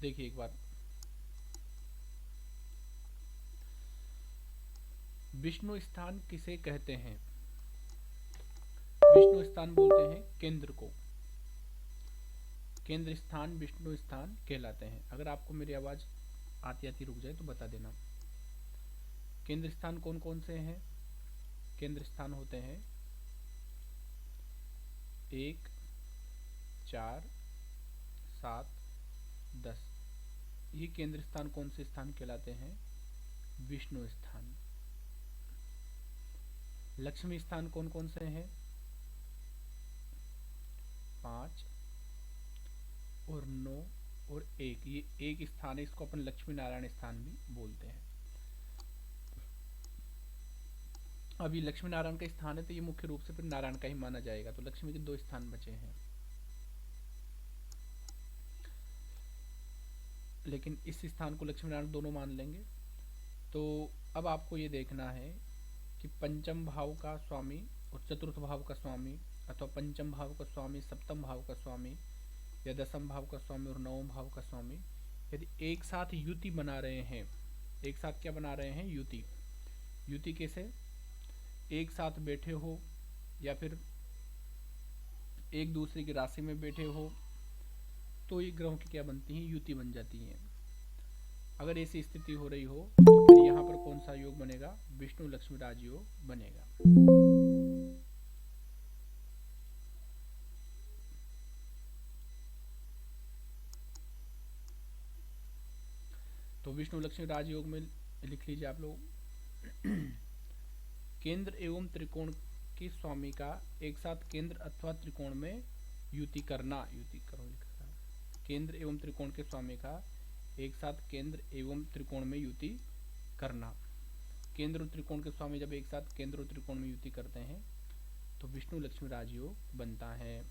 देखिए एक बार, विष्णु स्थान किसे कहते हैं? विष्णु स्थान बोलते हैं केंद्र को। केंद्र स्थान विष्णु स्थान कहलाते हैं। अगर आपको मेरी आवाज आती आती रुक जाए तो बता देना। केंद्र स्थान कौन कौन से हैं? केंद्र स्थान होते हैं 1, 4, 7, 10। ये केंद्र स्थान कौन से स्थान कहलाते हैं? विष्णु स्थान। लक्ष्मी स्थान कौन कौन से हैं? 5 और 9 और 1। ये एक स्थान है, इसको अपन लक्ष्मी नारायण स्थान भी बोलते हैं। अब ये लक्ष्मी नारायण का स्थान है तो ये मुख्य रूप से फिर नारायण का ही माना जाएगा। तो लक्ष्मी के 2 स्थान बचे हैं, लेकिन इस स्थान को लक्ष्मी नारायण दोनों मान लेंगे। तो अब आपको ये देखना है कि पंचम भाव का स्वामी और चतुर्थ भाव का स्वामी, अथवा पंचम भाव का स्वामी सप्तम भाव का स्वामी, या दसम भाव का स्वामी और नवम भाव का स्वामी यदि एक साथ युति बना रहे हैं, एक साथ क्या बना रहे हैं? युति। युति कैसे? एक साथ बैठे हो या फिर एक दूसरे की राशि में बैठे हो, तो ये ग्रहों की क्या बनती हैं? युति बन जाती हैं। अगर ऐसी स्थिति हो रही हो तो फिर यहाँ पर कौन सा योग बनेगा? विष्णु लक्ष्मी राजयोग बनेगा। तो विष्णु लक्ष्मी राजयोग में लिख लीजिए आप लोग, केंद्र एवं त्रिकोण के स्वामी का एक साथ केंद्र अथवा त्रिकोण में युति करना। युति करो लिखा है। केंद्र एवं त्रिकोण के स्वामी का एक साथ केंद्र एवं त्रिकोण में युति करना। केंद्र और त्रिकोण के स्वामी जब एक साथ केंद्र और त्रिकोण में युति करते हैं तो विष्णु लक्ष्मी राजयोग बनता है।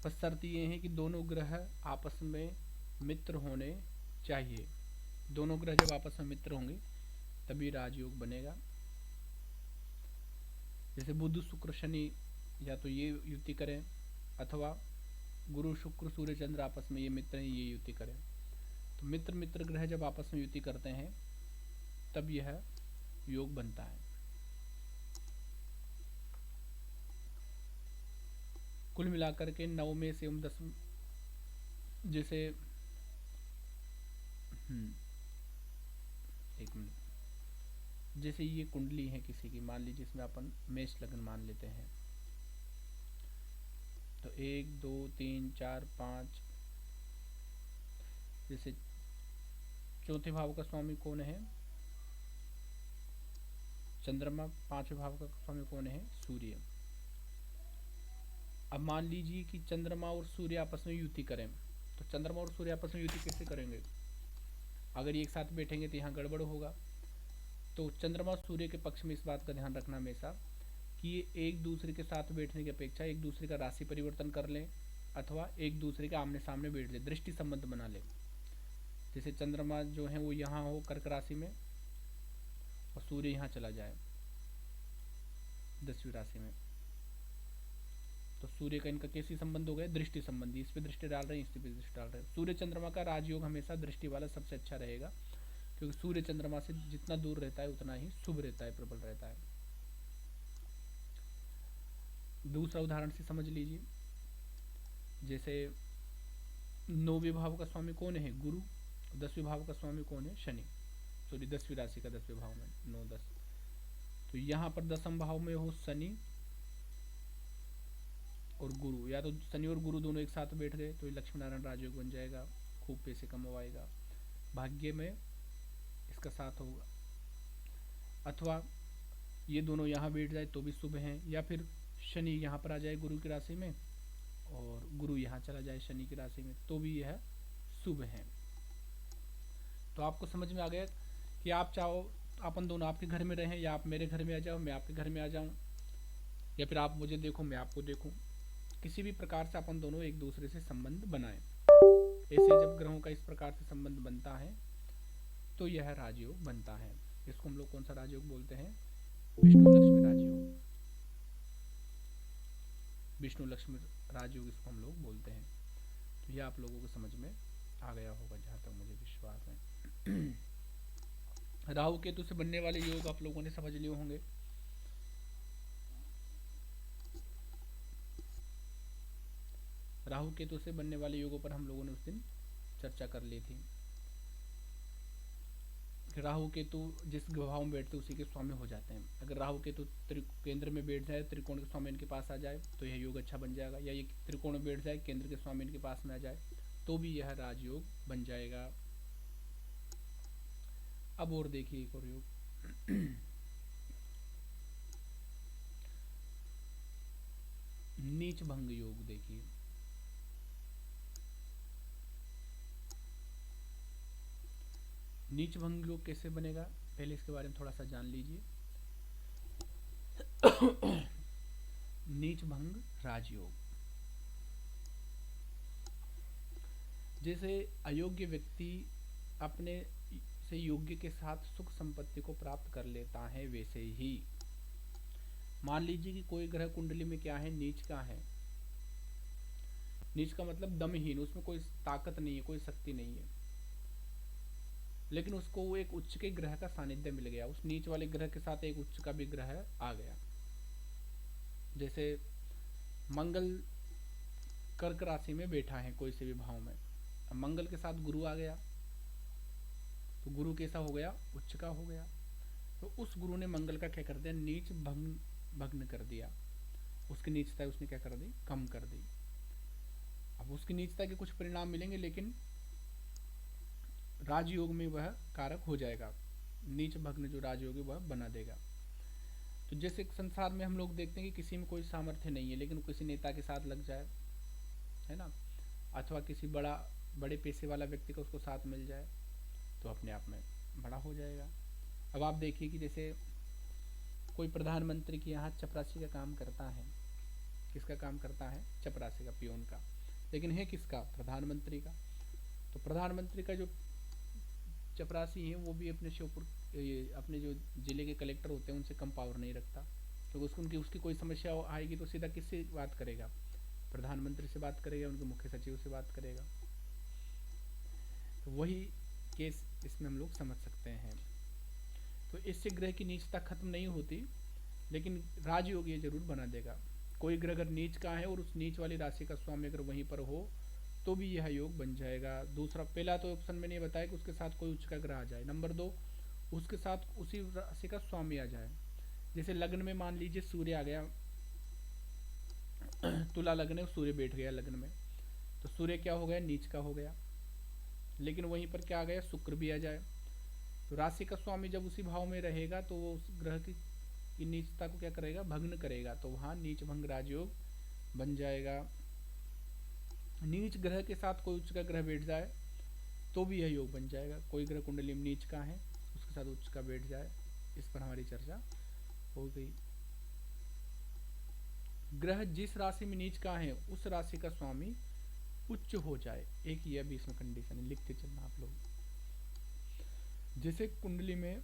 बस शर्त ये है कि दोनों ग्रह आपस में मित्र होने चाहिए। दोनों ग्रह जब आपस में मित्र होंगे तभी राजयोग बनेगा। जैसे बुध शुक्र शनि या तो ये युति करें, अथवा गुरु शुक्र सूर्य चंद्र आपस में ये मित्र हैं, ये युति करें। तो मित्र मित्र ग्रह जब आपस में युति करते हैं तब यह योग बनता है। कुल मिलाकर के 9 में से 10, जैसे एक मिनट, जैसे ये कुंडली है किसी की, मान लीजिए इसमें अपन मेष लग्न मान लेते हैं, तो 1 2 3 4 5, जैसे चौथे भाव का स्वामी कौन है? चंद्रमा। पांचवें भाव का स्वामी कौन है? सूर्य। अब मान लीजिए कि चंद्रमा और सूर्य आपस में युति करें, तो चंद्रमा और सूर्य आपस में युति कैसे करेंगे? अगर ये एक साथ बैठेंगे तो यहाँ गड़बड़ होगा। तो चंद्रमा सूर्य के पक्ष में इस बात का ध्यान रखना हमेशा कि ये एक दूसरे के साथ बैठने की अपेक्षा एक दूसरे का राशि परिवर्तन कर लें, अथवा एक दूसरे के आमने सामने बैठ जाए, दृष्टि संबंध बना लें। जैसे चंद्रमा जो है वो यहाँ हो कर्क राशि में और सूर्य यहाँ चला जाए 10वीं राशि में, तो सूर्य का इनका कैसी संबंध हो गया? दृष्टि संबंधी। इस पे दृष्टि डाल रहे हैं, इस पे दृष्टि डाल रहे हैं। सूर्य चंद्रमा का राजयोग हमेशा दृष्टि वाला सबसे अच्छा रहेगा, क्योंकि सूर्य चंद्रमा से जितना दूर रहता है उतना ही शुभ रहता है, प्रबल रहता है। दूसरा उदाहरण से समझ लीजिए, जैसे 9वें भाव का स्वामी कौन है? गुरु। 10वें भाव का स्वामी कौन है? शनि। सॉरी, 10वीं राशि का 10वें भाव में 9 10। तो यहाँ पर दसम भाव में हो शनि और गुरु, या तो शनि और गुरु दोनों एक साथ बैठ गए तो ये लक्ष्मी नारायण राजयोग बन जाएगा, खूब पैसे कमवाएगा, भाग्य में इसका साथ होगा। अथवा ये दोनों यहाँ बैठ जाए तो भी शुभ हैं, या फिर शनि यहाँ पर आ जाए गुरु की राशि में और गुरु यहाँ चला जाए शनि की राशि में तो भी यह शुभ है। तो आपको समझ में आ गया कि आप चाहो अपन दोनों आपके घर में रहें, या आप मेरे घर में आ जाओ, मैं आपके घर में आ जाऊं, या फिर आप मुझे देखो मैं आपको देखूं, किसी भी प्रकार से अपन दोनों एक दूसरे से संबंध बनाएं। ऐसे जब ग्रहों का इस प्रकार से संबंध बनता है तो यह राजयोग बनता है। इसको हम लोग कौन सा राजयोग बोलते हैं? विष्णु लक्ष्मी राजयोग। विष्णु लक्ष्मी राजयोग इसको हम लोग बोलते हैं। तो ये आप लोगों को समझ में आ गया होगा जहाँ तक मुझे विश्वास है। राहु केतु से बनने वाले योग आप लोगों ने समझ लिए होंगे। राहु केतु से बनने वाले योगों पर हम लोगों ने उस दिन चर्चा कर ली थी। राहु केतु जिस भाव में बैठते उसी के स्वामी हो जाते हैं। अगर राहु केतु केंद्र में बैठ जाए, त्रिकोण के स्वामी इनके पास आ जाए तो यह योग अच्छा बन जाएगा, या ये त्रिकोण में बैठ जाए, केंद्र के स्वामी इनके पास में आ जाए तो भी यह राजयोग बन जाएगा। अब और देखिए एक और योग। नीच भंग योग देखिए। नीच भंग योग कैसे बनेगा, पहले इसके बारे में थोड़ा सा जान लीजिए। नीच भंग राजयोग, जैसे अयोग्य व्यक्ति अपने से योग्य के साथ सुख संपत्ति को प्राप्त कर लेता है, वैसे ही मान लीजिए कि कोई ग्रह कुंडली में क्या है, नीच का है। नीच का मतलब दमहीन, उसमें कोई ताकत नहीं है, कोई शक्ति नहीं है, लेकिन उसको वो एक उच्च के ग्रह का सानिध्य मिल गया। उस नीच वाले ग्रह के साथ एक उच्च का भी ग्रह आ गया। जैसे मंगल कर्क राशि में बैठा है कोई से भी भाव में, अब मंगल के साथ गुरु आ गया तो गुरु कैसा हो गया, उच्च का हो गया। तो उस गुरु ने मंगल का क्या कर दिया, नीच भग्न कर दिया। उसकी नीचता उसने क्या कर दी, कम कर दी। अब उसकी नीचता के कुछ परिणाम मिलेंगे, लेकिन राजयोग में वह कारक हो जाएगा। नीच भग्न जो राजयोग है वह बना देगा। तो जैसे संसार में हम लोग देखते हैं कि किसी में कोई सामर्थ्य नहीं है, लेकिन किसी नेता के साथ लग जाए, है ना, अथवा किसी बड़े पैसे वाला व्यक्ति का उसको साथ मिल जाए तो अपने आप में बड़ा हो जाएगा। अब आप देखिए कि जैसे कोई प्रधानमंत्री के यहाँ चपरासी का काम करता है। किसका काम करता है, चपरासी का, पियोन का, लेकिन है किसका, प्रधानमंत्री का। तो प्रधानमंत्री का जो चपरासी है वो भी अपने श्योपुर अपने जो जिले के कलेक्टर होते हैं उनसे कम पावर नहीं रखता। तो उसकी कोई समस्या आएगी तो सीधा किससे बात करेगा, प्रधानमंत्री से बात करेगा, उनके मुख्य सचिव से बात करेगा। तो वही केस इसमें हम लोग समझ सकते हैं। तो इससे ग्रह की नीचता खत्म नहीं होती, लेकिन राजयोग ये जरूर बना देगा। कोई ग्रह अगर नीच का है और उस नीच वाली राशि का स्वामी अगर वहीं पर हो तो भी यह योग बन जाएगा। दूसरा, पहला तो ऑप्शन मैंने बताया कि उसके साथ कोई उच्च का ग्रह आ जाए। नंबर 2, उसके साथ उसी राशि का स्वामी आ जाए। जैसे लग्न में मान लीजिए सूर्य आ गया, तुला लग्न है, सूर्य बैठ गया लग्न में, तो सूर्य क्या हो गया, नीच का हो गया। लेकिन वहीं पर क्या आ गया, शुक्र भी आ जाए। तो राशि का स्वामी जब उसी भाव में रहेगा तो वो उस ग्रह की नीचता को क्या करेगा, भग्न करेगा। तो वहाँ नीच भंग राजयोग बन जाएगा। नीच ग्रह के साथ कोई उच्च का ग्रह बैठ जाए तो भी यह योग बन जाएगा। कोई ग्रह कुंडली में नीच का है, उसके साथ उच्च का बैठ जाए, इस पर हमारी चर्चा हो गई। ग्रह जिस राशि में नीच का है उस राशि का स्वामी उच्च हो जाए, एक यह भी इसमें कंडीशन है, लिखते चलना आप लोग। जैसे कुंडली में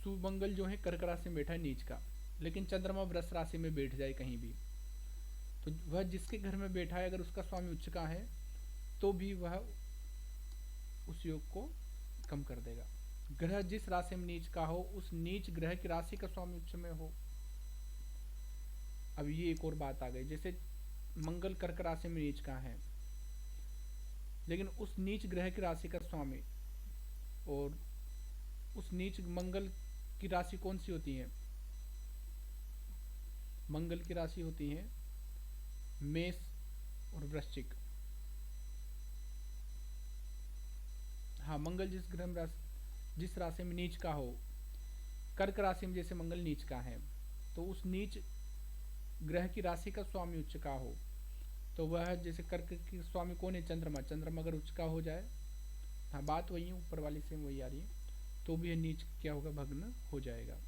सुमंगल जो है कर्क राशि में बैठा है नीच का, लेकिन चंद्रमा वृष राशि में बैठ जाए कहीं भी, तो वह जिसके घर में बैठा है अगर उसका स्वामी उच्च का है तो भी वह उस योग को कम कर देगा। ग्रह जिस राशि में नीच का हो उस नीच ग्रह की राशि का स्वामी उच्च में हो। अब ये एक और बात आ गई, जैसे मंगल कर्क राशि में नीच का है, लेकिन उस नीच ग्रह की राशि का स्वामी, और उस नीच मंगल की राशि कौन सी होती है, मंगल की राशि होती है मेष और वृश्चिक। हाँ, मंगल जिस राशि में नीच का हो, कर्क राशि में जैसे मंगल नीच का है, तो उस नीच ग्रह की राशि का स्वामी उच्च का हो, तो वह जैसे कर्क की स्वामी कौन है, चंद्रमा, चंद्रमा अगर उच्च का हो जाए, हाँ बात वही है, ऊपर वाली से वही आ रही है, तो भी यह नीच क्या होगा, भग्न हो जाएगा।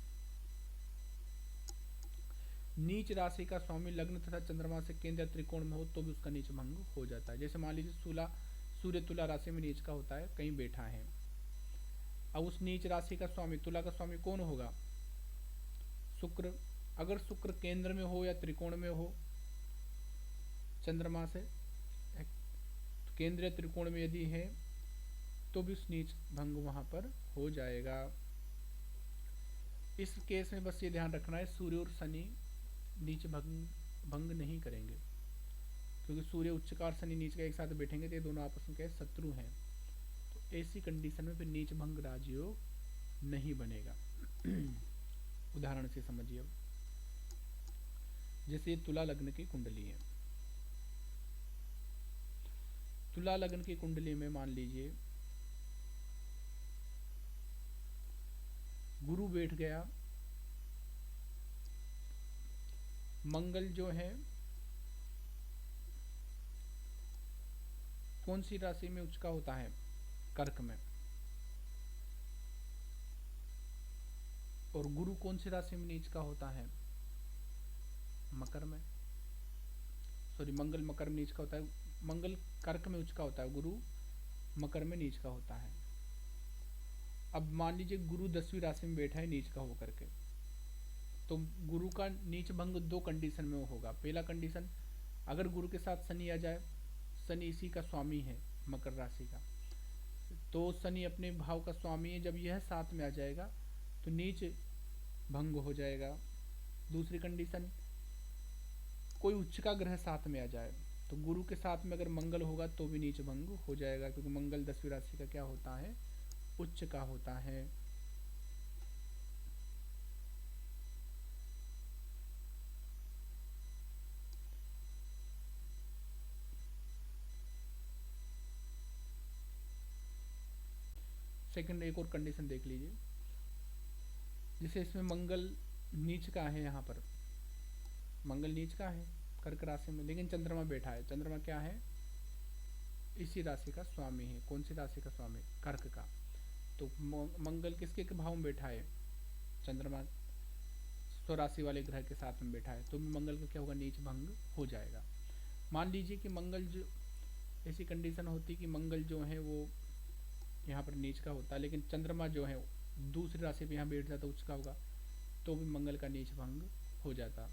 नीच राशि का स्वामी लग्न तथा चंद्रमा से केंद्र त्रिकोण में हो तो भी उसका नीच भंग हो जाता है। जैसे मान लीजिए सूर्य तुला राशि में नीच का होता है, कहीं बैठा है। अब उस नीच राशि का स्वामी, तुला का स्वामी कौन होगा, शुक्र अगर शुक्र केंद्र में हो या त्रिकोण में हो चंद्रमा से, केंद्र या त्रिकोण में यदि है तो भी उस नीच भंग वहां पर हो जाएगा। इस केस में बस ये ध्यान रखना है सूर्य और शनि नीच भंग नहीं करेंगे, क्योंकि सूर्य उच्च का और शनि नीच का एक साथ बैठेंगे तो ये दोनों आपस में क्या शत्रु हैं। तो ऐसी कंडीशन में फिर नीच भंग राजयोग नहीं बनेगा। उदाहरण से समझिए, अब जैसे तुला लग्न की कुंडली है, तुला लग्न की कुंडली में मान लीजिए गुरु बैठ गया, मंगल जो है कौन सी राशि में उच्च का होता है, कर्क में, और गुरु कौन सी राशि में नीच का होता है, मकर में, सॉरी मंगल मकर में नीच का होता है, मंगल कर्क में उच्च का होता है, गुरु मकर में नीच का होता है। अब मान लीजिए गुरु 10वीं राशि में बैठा है नीच का होकर के, तो गुरु का नीच भंग दो कंडीशन में होगा। पहला कंडीशन, अगर गुरु के साथ शनि आ जाए, शनि इसी का स्वामी है मकर राशि का, तो शनि अपने भाव का स्वामी है, जब यह साथ में आ जाएगा तो नीच भंग हो जाएगा। दूसरी कंडीशन, कोई उच्च का ग्रह साथ में आ जाए, तो गुरु के साथ में अगर मंगल होगा तो भी नीच भंग हो जाएगा, क्योंकि मंगल 10वीं राशि का क्या होता है, उच्च का होता है। सेकंड एक और कंडीशन देख लीजिए, जैसे इसमें मंगल नीच का है, यहाँ पर मंगल नीच का है कर्क राशि में, लेकिन चंद्रमा बैठा है। चंद्रमा क्या है, इसी राशि का स्वामी है। कौन सी राशि का स्वामी, कर्क का। तो मंगल किसके भाव में बैठा है, चंद्रमा स्वराशि वाले ग्रह के साथ में बैठा है, तो मंगल का क्या होगा, नीच भंग हो जाएगा। मान लीजिए कि मंगल जो, ऐसी कंडीशन होती कि मंगल जो है वो यहाँ पर नीच का होता है, लेकिन चंद्रमा जो है दूसरी राशि पे यहाँ बैठ जाता, उच्च का होगा, तो भी मंगल का नीच भंग हो जाता।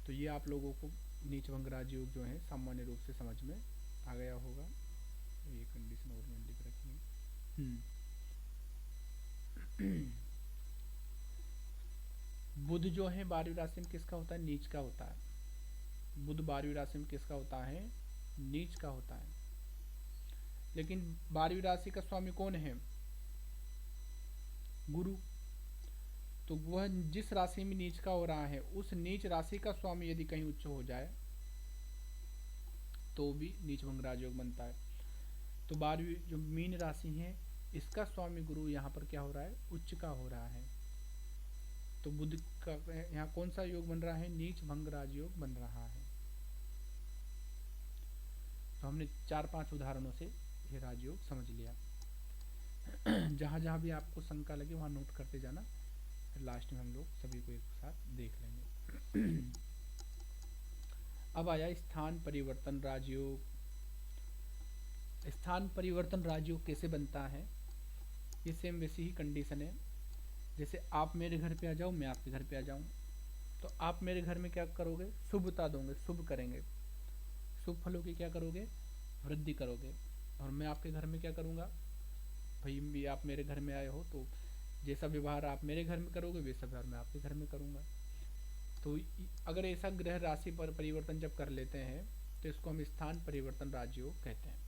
तो ये आप लोगों को नीच भंग राजयोग जो है सामान्य रूप से समझ में आ गया होगा। ये कंडीशन और मैंने लिख रखी है। बुध जो है 12वीं राशि में किसका होता है, नीच का होता है। बुध 12वीं राशि में किसका होता है, नीच का होता है। लेकिन 12वीं राशि का स्वामी कौन है, गुरु। तो वह जिस राशि में नीच का हो रहा है, उस नीच राशि का स्वामी यदि कहीं उच्च हो जाए तो भी नीच भंग राजयोग बनता है। तो 12वीं जो मीन राशि है, इसका स्वामी गुरु यहाँ पर क्या हो रहा है, उच्च का हो रहा है। तो बुध का यहाँ कौन सा योग बन रहा है, नीच भंग राजयोग बन रहा है। तो हमने 4-5 उदाहरणों से ये राजयोग समझ लिया। जहाँ जहाँ भी आपको शंका लगे वहाँ नोट करते जाना, फिर लास्ट में हम लोग सभी को एक साथ देख लेंगे। अब आया स्थान परिवर्तन राजयोग। स्थान परिवर्तन राजयोग कैसे बनता है, ये सेम वैसी ही कंडीशन है। जैसे आप मेरे घर पे आ जाओ, मैं आपके घर पे आ जाऊँ, तो आप मेरे घर में क्या करोगे, शुभता दोगे, शुभ करेंगे, शुभ फलों की क्या करोगे, वृद्धि करोगे। और मैं आपके घर में क्या करूँगा, भाई भी आप मेरे घर में आए हो तो जैसा व्यवहार आप मेरे घर में करोगे वैसा व्यवहार मैं आपके घर में करूँगा। तो अगर ऐसा ग्रह राशि पर परिवर्तन जब कर लेते हैं तो इसको हम स्थान परिवर्तन राजयोग कहते हैं।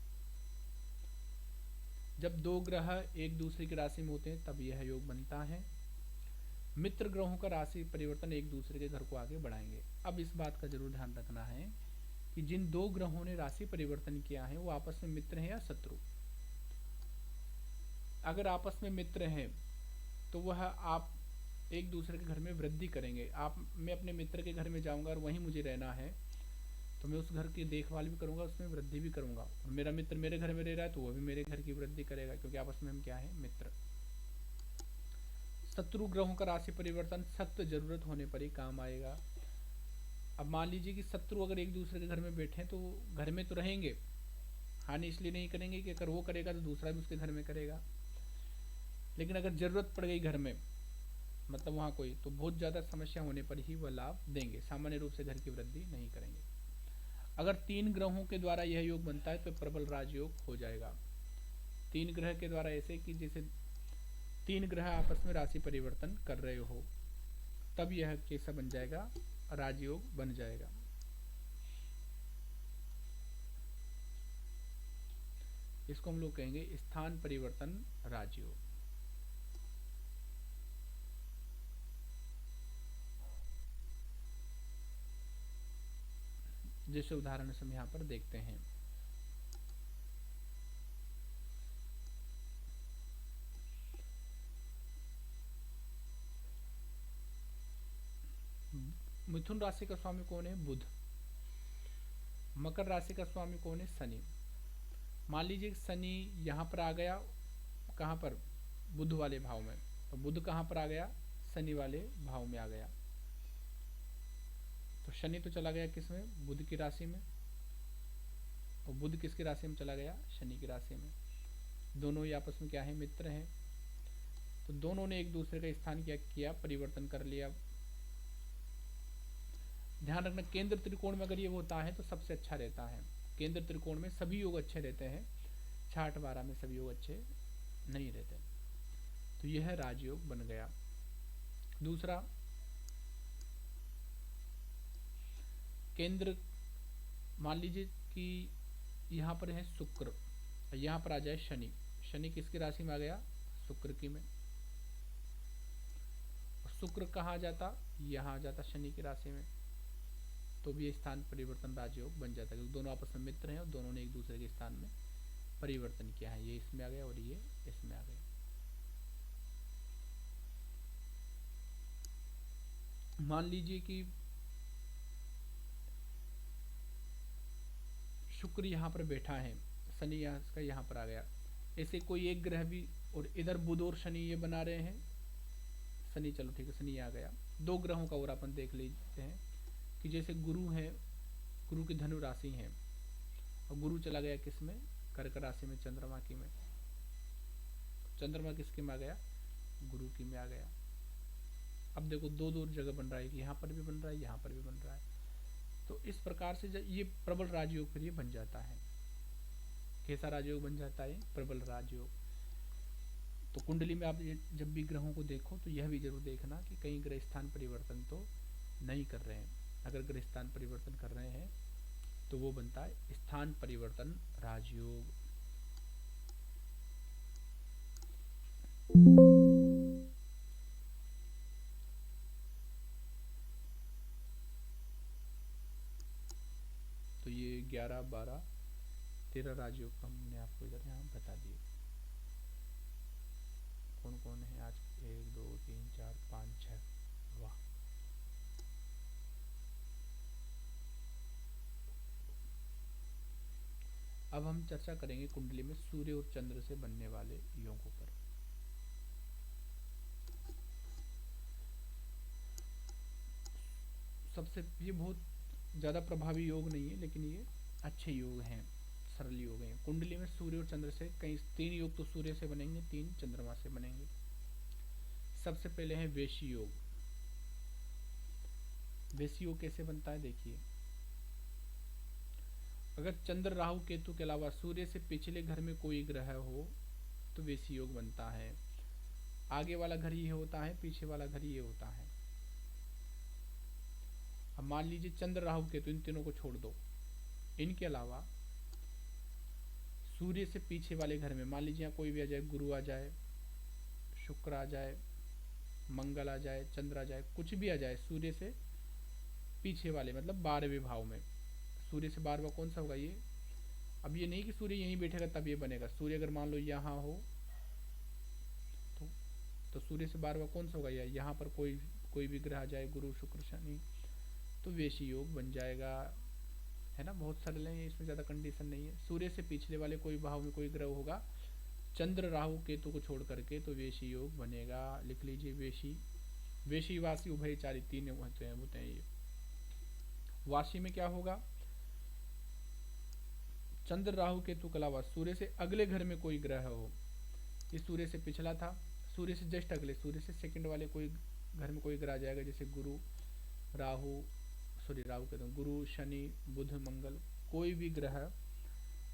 जब दो ग्रह एक दूसरे की राशि में होते हैं तब यह योग बनता है। मित्र ग्रहों का राशि परिवर्तन एक दूसरे के घर को आगे बढ़ाएंगे। अब इस बात का जरूर ध्यान रखना है कि जिन दो ग्रहों ने राशि परिवर्तन किया है वो आपस में मित्र हैं या शत्रु। अगर आपस में मित्र हैं तो वह आप एक दूसरे के घर में वृद्धि करेंगे। मैं अपने मित्र के घर में जाऊंगा और वहीं मुझे रहना है, तो मैं उस घर की देखभाल भी करूंगा, उसमें वृद्धि भी करूंगा। और मेरा मित्र मेरे घर में रह रहा है तो वह भी मेरे घर की वृद्धि करेगा, क्योंकि आपस में हम क्या है, मित्र। शत्रु ग्रहों का राशि परिवर्तन सख्त जरूरत होने पर ही काम आएगा। अब मान लीजिए कि शत्रु अगर एक दूसरे के घर में बैठे तो घर में तो रहेंगे, हानि इसलिए नहीं करेंगे कि अगर वो करेगा तो दूसरा भी उसके घर में करेगा। लेकिन अगर जरूरत पड़ गई घर में मतलब वहाँ कोई तो बहुत ज़्यादा समस्या होने पर ही वह लाभ देंगे, सामान्य रूप से घर की वृद्धि नहीं करेंगे। अगर 3 ग्रहों के द्वारा यह योग बनता है तो प्रबल राजयोग हो जाएगा। 3 ग्रह के द्वारा ऐसे कि जैसे 3 ग्रह आपस में राशि परिवर्तन कर रहे हो, तब यह कैसा बन जाएगा, राजयोग बन जाएगा। इसको हम लोग कहेंगे स्थान परिवर्तन राजयोग। जैसे उदाहरण से हम यहाँ पर देखते हैं, मिथुन राशि का स्वामी कौन है, बुध। मकर राशि का स्वामी कौन है, शनि। मान लीजिए शनि यहाँ पर आ गया, कहाँ पर, बुध वाले भाव में, तो बुध कहाँ पर आ गया, शनि वाले भाव में आ गया। तो शनि तो चला गया किसमें, बुध की राशि में, और बुध किसकी राशि में चला गया, शनि की राशि में। दोनों ही आपस में क्या है, मित्र हैं। तो दोनों ने एक दूसरे का स्थान क्या किया, परिवर्तन कर लिया। ध्यान रखना, केंद्र त्रिकोण में अगर ये होता है तो सबसे अच्छा रहता है। केंद्र त्रिकोण में सभी योग अच्छे रहते हैं, 6-8-12 में सभी योग अच्छे नहीं रहते। तो यह राजयोग बन गया। दूसरा, केंद्र मान लीजिए कि यहाँ पर है शुक्र, यहाँ पर आ जाए शनि। शनि किसकी राशि में आ गया, शुक्र की में। शुक्र कहाँ आ जाता, यहाँ आ जाता शनि की राशि में, तो भी स्थान परिवर्तन राजयोग बन जाता है, क्योंकि दोनों आपस में मित्र हैं और दोनों ने एक दूसरे के स्थान में परिवर्तन किया है। ये इसमें आ गया और ये इसमें आ गया। मान लीजिए कि शुक्र यहाँ पर बैठा है, शनि यहाँ पर आ गया, ऐसे कोई एक ग्रह भी, और इधर बुध और शनि ये बना रहे हैं, शनि चलो ठीक है, शनि आ गया। 2 ग्रहों का और अपन देख लेते हैं कि जैसे गुरु है, गुरु की धनु राशि है, और गुरु चला गया किसमें, कर्क राशि में, चंद्रमा की में। चंद्रमा किसके में आ गया, गुरु की में आ गया। अब देखो 2 जगह बन रहा है, कि यहाँ पर भी बन रहा है, यहाँ पर भी बन रहा है। तो इस प्रकार से ये प्रबल राजयोग फिर ये बन जाता है। कैसा राजयोग बन जाता है, प्रबल राजयोग। तो कुंडली में आप जब भी ग्रहों को देखो तो यह भी जरूर देखना कि कहीं ग्रह स्थान परिवर्तन तो नहीं कर रहे हैं। अगर ग्रह स्थान परिवर्तन कर रहे हैं तो वो बनता है स्थान परिवर्तन राजयोग। तो ये 11, 12, 13 राजयोग हमने आपको इधर यहाँ बता दिए। कौन कौन है आज, 1 2 3 4 5 6, वाह। अब हम चर्चा करेंगे कुंडली में सूर्य और चंद्र से बनने वाले योगों पर। सबसे ये बहुत ज़्यादा प्रभावी योग नहीं है, लेकिन ये अच्छे योग हैं, सरल योग हैं। कुंडली में सूर्य और चंद्र से कई 3 योग तो सूर्य से बनेंगे, 3 चंद्रमा से बनेंगे। सबसे पहले है वेशी योग। वेशी योग कैसे बनता है, देखिए। अगर चंद्र, राहु, केतु के अलावा सूर्य से पिछले घर में कोई ग्रह हो तो वेशी योग बनता है। आगे वाला घर ये होता है, पीछे वाला घर ये होता है। अब मान लीजिए चंद्र, राहु, केतु, इन तीनों को छोड़ दो, इनके अलावा सूर्य से पीछे वाले घर में मान लीजिए कोई भी आ जाए, गुरु आ जाए, शुक्र आ जाए, मंगल आ जाए, चंद्र आ जाए, कुछ भी आ जाए सूर्य से पीछे वाले, मतलब 12वें भाव में। सूर्य से 12वां कौन सा होगा, ये। अब ये नहीं कि सूर्य यहीं बैठेगा तब ये बनेगा। सूर्य अगर मान लो यहाँ हो तो सूर्य से 12वां कौन सा होगा, यहाँ पर कोई भी ग्रह आ जाए, गुरु, शुक्र, शनि, तो वेशी योग बन जाएगा, है ना। बहुत सरल है, इसमें ज़्यादा कंडीशन नहीं है। सूर्य से पिछले वाले कोई भाव में कोई ग्रह होगा, चंद्र, राहु, केतु को छोड़ करके, तो वेशी योग बनेगा। लिख लीजिए वेशी, वेशी, वासी, उभयचारी, 3 होते हैं ये। वाशी में क्या होगा, चंद्र, राहु, केतु के अलावा सूर्य से अगले घर में कोई ग्रह हो। इस सूर्य से पिछला था, सूर्य से जस्ट अगले, सूर्य से सेकंड वाले कोई घर में कोई ग्रह आ जाएगा, जैसे गुरु, राहु, राहु कहते हैं, गुरु, शनि, बुध, मंगल, कोई भी ग्रह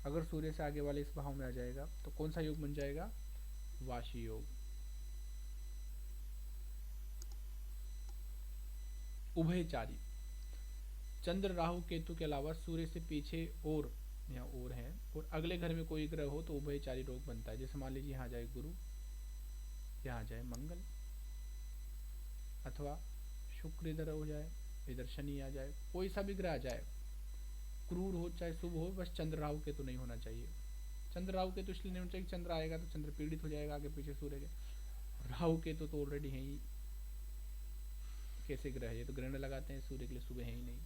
अगर सूर्य से आगे वाले इस भाव में आ जाएगा तो कौन सा योग बन जाएगा? वाशी योग। उभयचारी, चंद्र राहु केतु के अलावा सूर्य से पीछे और यहाँ और है और अगले घर में कोई ग्रह हो तो उभयचारी रोग बनता है। जैसे मान लीजिए यहाँ जाए गुरु, यहाँ जाए मंगल, अथवा शुक्र इधर हो जाए, इधर शनि आ जाए, कोई सा भी ग्रह आ जाए, क्रूर हो चाहे शुभ हो, बस चंद्र राहु केतु नहीं होना चाहिए। चंद्र राहु केतु इसलिए नहीं होना चाहिए, चंद्र आएगा तो चंद्र पीड़ित हो जाएगा आगे पीछे सूर्य के। राहु केतु तो ऑलरेडी है ही, कैसे ग्रह है, ये तो ग्रहण लगाते हैं, सूर्य के लिए शुभ है ही नहीं।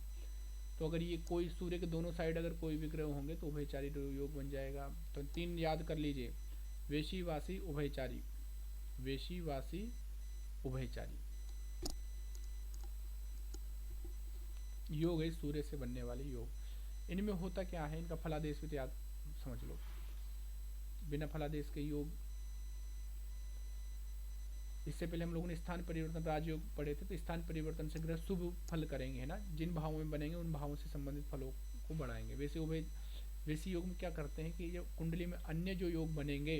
तो अगर ये कोई सूर्य के दोनों साइड अगर कोई भी ग्रह होंगे तो उभयचारी योग बन जाएगा। तो 3 याद कर लीजिए, वेशी, वासी, उभयचारी, वेशी, वासी, उभयचारी योग है सूर्य से बनने वाले योग। इनमें होता क्या है, इनका फलादेश भी तो याद समझ लो। बिना फलादेश के योग, इससे पहले हम लोगों ने स्थान परिवर्तन राजयोग पढ़े थे, तो स्थान परिवर्तन से ग्रह शुभ फल करेंगे, है ना, जिन भावों में बनेंगे उन भावों से संबंधित फलों को बढ़ाएंगे। वैसे योग में क्या करते हैं कि ये कुंडली में अन्य जो योग बनेंगे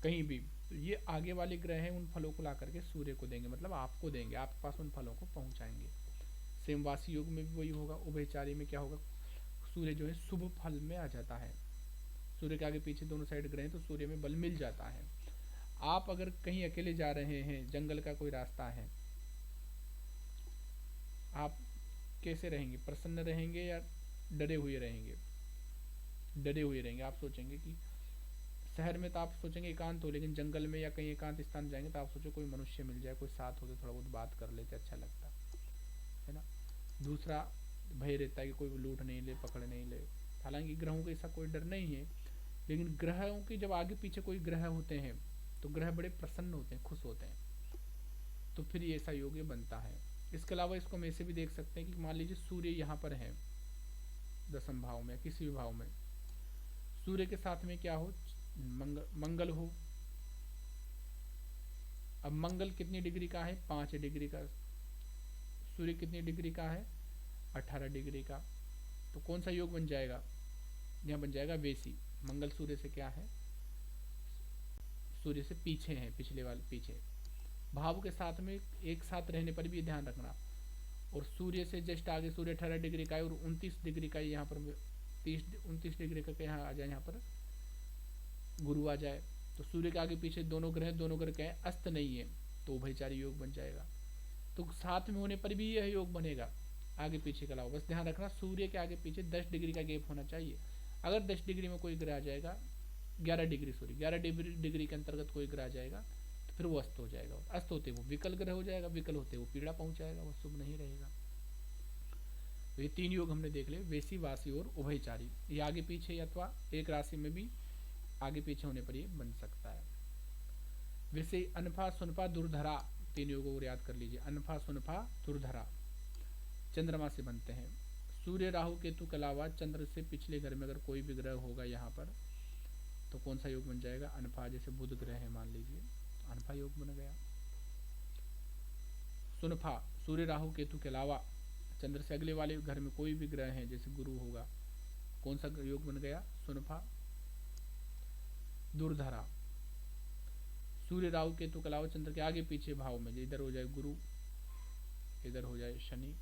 कहीं भी, तो ये आगे वाले ग्रह हैं उन फलों को ला करके सूर्य को देंगे, मतलब आपको देंगे, आपके पास उन फलों को पहुंचाएंगे। सेमवासी योग में भी वही होगा। उभयचारी में क्या होगा, सूर्य जो है शुभ फल में आ जाता है, सूर्य के आगे पीछे दोनों साइड ग्रह हैं तो सूर्य में बल मिल जाता है। आप अगर कहीं अकेले जा रहे हैं, जंगल का कोई रास्ता है, आप कैसे रहेंगे, प्रसन्न रहेंगे या डरे हुए रहेंगे? डरे हुए रहेंगे। आप सोचेंगे कि शहर में तो आप सोचेंगे एकांत हो, लेकिन जंगल में या कहीं एकांत स्थान जाएंगे तो आप सोचो कोई मनुष्य मिल जाए, कोई साथ हो तो थोड़ा बहुत बात कर लेते, अच्छा लगता है ना। दूसरा भय रहता है कि कोई लूट नहीं ले, पकड़ नहीं ले। हालांकि ग्रहों का ऐसा कोई डर नहीं है, लेकिन ग्रहों के जब आगे पीछे कोई ग्रह होते हैं तो ग्रह बड़े प्रसन्न होते हैं, खुश होते हैं, तो फिर ये ऐसा योग बनता है। इसके अलावा इसको हम ऐसे भी देख सकते हैं कि मान लीजिए सूर्य यहाँ पर है 10वें भाव में, किसी भी भाव में, सूर्य के साथ में क्या हो, मंगल हो। अब मंगल कितनी डिग्री का है, 5 डिग्री का। सूर्य कितनी डिग्री का है, 18 डिग्री का। तो कौन सा योग बन जाएगा, यहाँ बन जाएगा वेशी। मंगल सूर्य से क्या है, सूर्य से पीछे है, पिछले वाले पीछे भाव के साथ में एक साथ रहने पर भी ध्यान रखना। और सूर्य से जस्ट आगे सूर्य 18 डिग्री का है और 29 डिग्री का यहाँ पर 29 डिग्री का यहाँ आ जाए, यहाँ पर गुरु आ जाए, तो सूर्य के आगे पीछे दोनों ग्रह क्या है, अस्त नहीं है, तो उभयचारी योग बन जाएगा। तो साथ में होने पर भी यह योग बनेगा, आगे पीछे का अलावा। बस ध्यान रखना सूर्य के आगे पीछे 10 डिग्री का गैप होना चाहिए। अगर 10 डिग्री में कोई ग्रह आ जाएगा, 11 डिग्री 11 डिग्री के अंतर्गत कोई ग्रह आ जाएगा तो फिर वो अस्त हो जाएगा। अस्त होते वो विकल ग्रह हो जाएगा, विकल होते वो पीड़ा पहुंचाएगा, वो शुभ नहीं रहेगा। तो ये 3 योग हमने देख लिए, वेशी, वासी और उभयचारी। ये आगे पीछे अथवा एक राशि में भी आगे पीछे होने पर ये बन सकता है। वैसे अनफा, सुनफा, दुर्धरा 3 योगों को याद कर लीजिए। अनफा, सुनफा, दुर्धरा चंद्रमा से बनते हैं। सूर्य, राहु, केतु के अलावा चंद्र से पिछले घर में अगर कोई भी ग्रह होगा यहाँ पर तो कौन सा योग बन जाएगा, अनफा। जैसे बुध ग्रह है मान लीजिए, अनफा योग बन गया। सुनफा, सूर्य, राहु, केतु के अलावा चंद्र से अगले वाले घर में कोई भी ग्रह है, जैसे गुरु होगा, कौन सा योग बन गया, सुनफा। दुर्धरा, सूर्य, राहु, केतु के अलावा चंद्र के आगे पीछे भाव में, इधर हो जाए गुरु, इधर हो जाए शनि।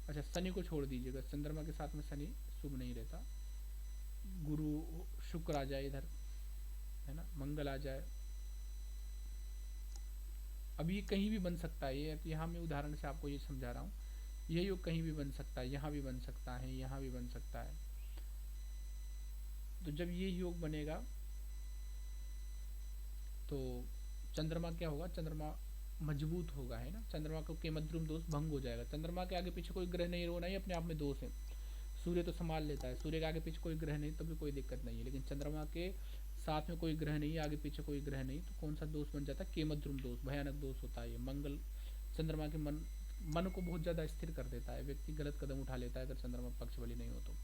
अच्छा, शनि को छोड़ दीजिएगा, चंद्रमा के साथ में शनि शुभ नहीं रहता। गुरु, शुक्र आ जाए इधर, है ना, मंगल आ जाए। अब ये कहीं भी बन सकता है, ये यहाँ मैं उदाहरण से आपको ये समझा रहा हूँ। ये योग कहीं भी बन सकता है, यहाँ भी बन सकता है, यहाँ भी बन सकता है। तो जब ये योग बनेगा तो चंद्रमा क्या होगा, चंद्रमा मजबूत होगा, है ना। चंद्रमा को केमद्रुम दोष भंग हो जाएगा। चंद्रमा के आगे पीछे कोई ग्रह नहीं होना ही अपने आप में दोष है। सूर्य तो संभाल लेता है, सूर्य के आगे पीछे कोई ग्रह नहीं तो भी कोई दिक्कत नहीं है, लेकिन चंद्रमा के साथ में कोई ग्रह नहीं, आगे पीछे कोई ग्रह नहीं, तो कौन सा दोष बन जाता है, केमद्रुम दोष, भयानक दोष होता है। मंगल चंद्रमा के मन को बहुत ज्यादा स्थिर कर देता है, व्यक्ति गलत कदम उठा लेता है अगर चंद्रमा पक्ष बली नहीं हो तो।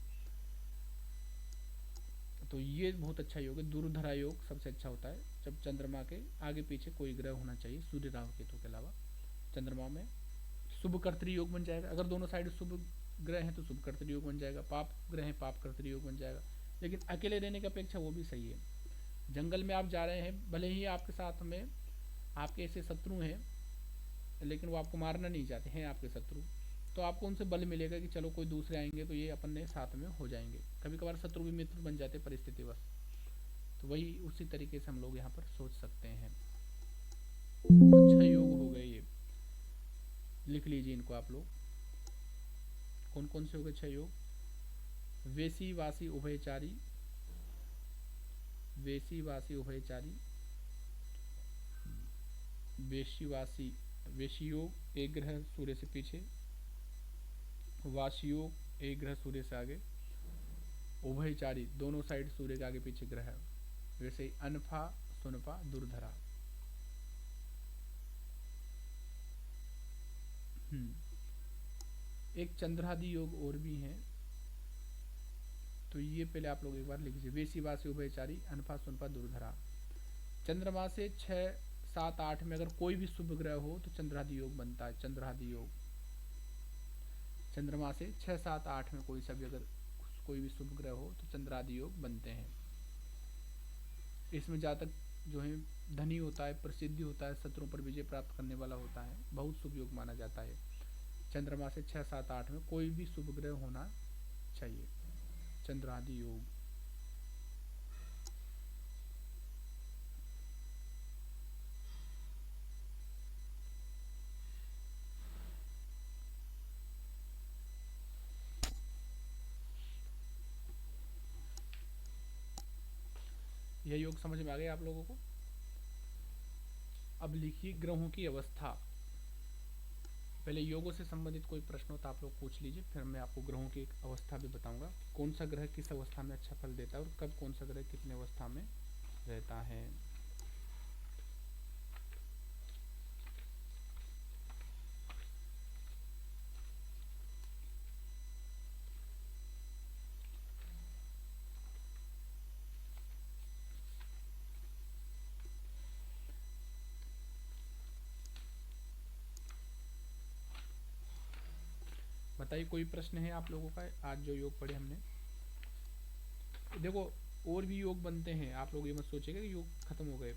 तो ये बहुत अच्छा योग है। दुर्धरा योग सबसे अच्छा होता है जब चंद्रमा के आगे पीछे कोई ग्रह होना चाहिए, सूर्य राहु केतु के अलावा। चंद्रमा में शुभ कर्तरी योग बन जाएगा, अगर दोनों साइड शुभ ग्रह हैं तो शुभ कर्तरी योग बन जाएगा, पाप ग्रह हैं पाप कर्तरी योग बन जाएगा। लेकिन अकेले रहने की अपेक्षा वो भी सही है। जंगल में आप जा रहे हैं, भले ही आपके साथ में आपके ऐसे शत्रु हैं, लेकिन वो आपको मारना नहीं चाहते हैं आपके शत्रु, तो आपको उनसे बल मिलेगा कि चलो कोई दूसरे आएंगे तो ये अपने साथ में हो जाएंगे। कभी कभार शत्रु भी मित्र बन जाते परिस्थितिवश। तो वही उसी तरीके से हम लोग यहाँ पर सोच सकते हैं। तो 6 योग हो गए ये, लिख लीजिए इनको आप लोग। कौन कौन से हो गए 6 योग? वेशी वासी उभयचारी, वेशी वासी उभयचारी, वेशीवासी वेशियोग एक ग्रह सूर्य से पीछे, वाशियोग एक ग्रह सूर्य से आगे, उभयचारी दोनों साइड सूर्य के आगे पीछे ग्रह है। वैसे ही अनफा सुनफा दुर्धरा। एक चंद्रादि योग और भी हैं, तो ये पहले आप लोग एक बार लिख लीजिए। वेशी वासी उभयचारी अनफा सुनफा दुर्धरा। चंद्रमा से 6 7 8 में अगर कोई भी शुभ ग्रह हो तो चंद्रादि योग बनता है। चंद्रादि योग चंद्रमा से 6 7 8 में कोई सा भी अगर कोई भी शुभ ग्रह हो तो चंद्रादि योग बनते हैं। इसमें जातक जो है धनी होता है, प्रसिद्धि होता है, शत्रुओं पर विजय प्राप्त करने वाला होता है, बहुत शुभ योग माना जाता है। चंद्रमा से 6 7 8 में कोई भी शुभ ग्रह होना चाहिए। चंद्रादि योग। यह योग समझ में आ गया आप लोगों को? अब लिखिए ग्रहों की अवस्था। पहले योगों से संबंधित कोई प्रश्न हो तो आप लोग पूछ लीजिए, फिर मैं आपको ग्रहों की एक अवस्था भी बताऊंगा, कौन सा ग्रह किस अवस्था में अच्छा फल देता है और कब कौन सा ग्रह कितने अवस्था में रहता है। बताइए कोई प्रश्न है आप लोगों का? आज जो योग पढ़े हमने, देखो और भी योग बनते हैं, आप लोग ये मत सोचिएगा कि योग खत्म हो गए,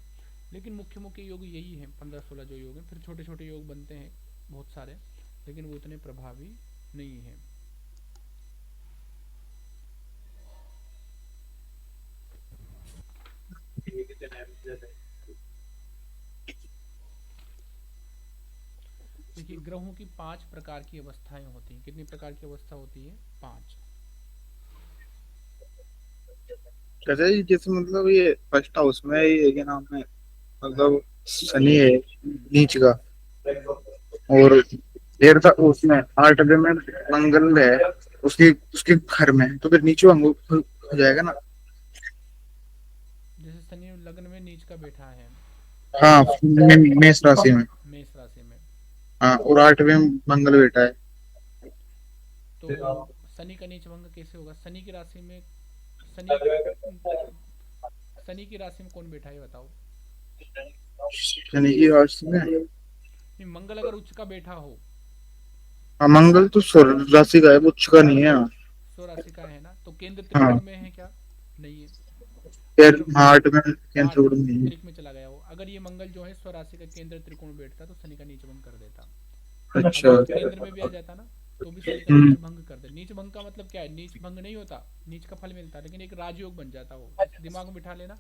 लेकिन मुख्य मुख्य योग यही हैं 15-16 जो योग हैं। फिर छोटे छोटे योग बनते हैं बहुत सारे, लेकिन वो उतने प्रभावी नहीं हैं। देखिए ग्रहों की 5 प्रकार की अवस्थाएं होती हैं। कितनी प्रकार की अवस्था होती है? 5। कहते हैं जैसे मतलब ये फर्स्ट हाउस में ये क्या नाम है, मतलब शनि है हम्म। नीच का, हम्म। और देर था उसमें 8वें में मंगल है उसके उसके घर में, तो फिर नीचे हो जाएगा ना। जैसे शनि लग्न में नीच का बैठा है हाँ, मेष राशि में। मेष राशि में, हाँ, और 8वें मंगल बेटा है। तो शनि का नीच भंग कैसे होगा? शनि की राशि में शनि शनि की राशि में कौन बैठा है बताओ? शनि की राशि में। नहीं, मंगल अगर उच्च का बैठा हो, हाँ, मंगल तो स्वर्ग राशि का है, वो उच्च का नहीं है। स्व राशि का है ना, तो केंद्र हाँ, त्रिकोण में है क्या? नहीं है। फिर अगर हाँ 8वें केंद्र 8 उड़ नहीं है। त्रिक में चला गया हो, अगर ये मंगल जो है स्व राशि का केंद्र त्रिकोण बैठता तो शनि का नीच भंग कर देता। अच्छा। अगर वो केंद्र में भी आ जाता ना तो भी शनि का नीच हम्म। भंग कर दे। नीच भंग का मतलब क्या है? नीच भंग नहीं होता, नीच का फल मिलता, लेकिन एक राजयोग बन जाता। वो इस दिमाग में बिठा लेना,